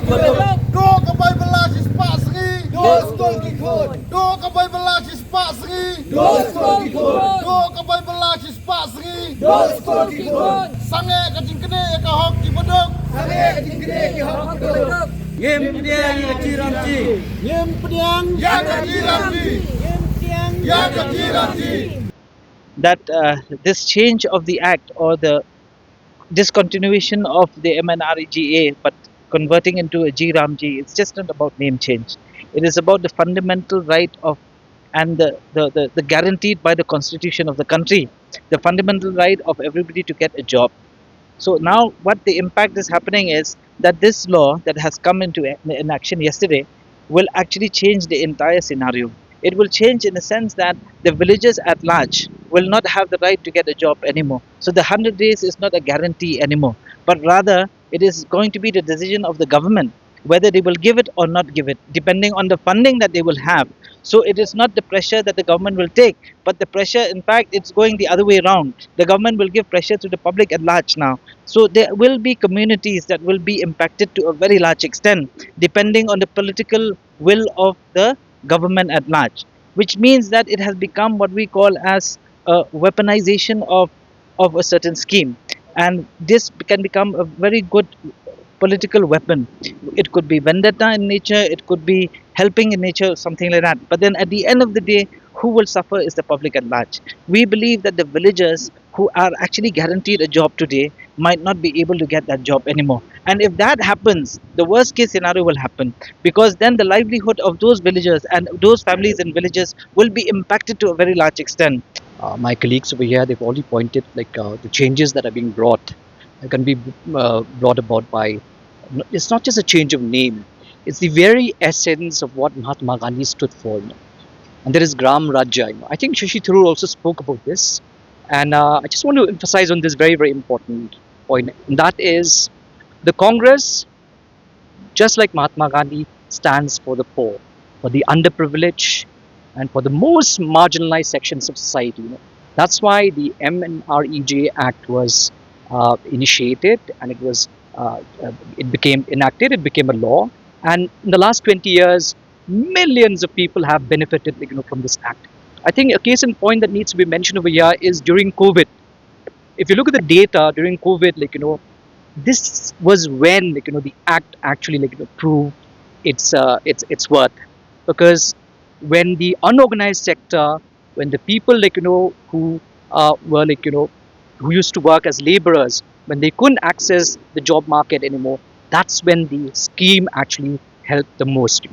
Do kabay balashis pasri. Do kabay balashis pasri. Do kabay balashis pasri. Sange kajing kene ka hok ki bodok. Yem Pediang Jee Ram Jee. Yem pediang ya ka Jee Ram Jee. Ya ka Jee Ram Jee. That this change of the act or the discontinuation of the MNREGA but converting into a Jee Ram Jee, it's just not about name change. It is about the fundamental right of and the guaranteed by the constitution of the country, the fundamental right of everybody to get a job. So now what the impact is happening is that this law that has come into in action yesterday will actually change the entire scenario. It will change in the sense that the villagers at large will not have the right to get a job anymore. So the 100 days is not a guarantee anymore, but rather it is going to be the decision of the government whether they will give it or not give it, depending on the funding that they will have. So it is not the pressure that the government will take, but the pressure, in fact, it's going the other way around. The government will give pressure to the public at large now. So there will be communities that will be impacted to a very large extent, depending on the political will of the government at large, which means that it has become what we call as a weaponization of a certain scheme. And this can become a very good political weapon. It could be vendetta in nature, it could be helping in nature, something like that. But then at the end of the day, who will suffer is the public at large. We believe that the villagers who are actually guaranteed a job today might not be able to get that job anymore. And if that happens, the worst case scenario will happen, because then the livelihood of those villagers and those families in villages will be impacted to a very large extent. My colleagues over here, they've already pointed the changes that are being brought can be brought about by, it's not just a change of name, it's the very essence of what Mahatma Gandhi stood for. And there is Gram Rajya. I think Shashi Tharoor also spoke about this. And I just want to emphasize on this very, very important point. And that is, the Congress, just like Mahatma Gandhi, stands for the poor, for the underprivileged, and for the most marginalized sections of society. That's why the MNREGA Act was initiated, and it became enacted, it became a law, and in the last 20 years millions of people have benefited from this act. I think a case in point that needs to be mentioned over here is during COVID. If you look at the data during COVID, this was when the act actually proved its worth, because when the unorganized sector, when the people who were who used to work as laborers, when they couldn't access the job market anymore, that's when the scheme actually helped the most.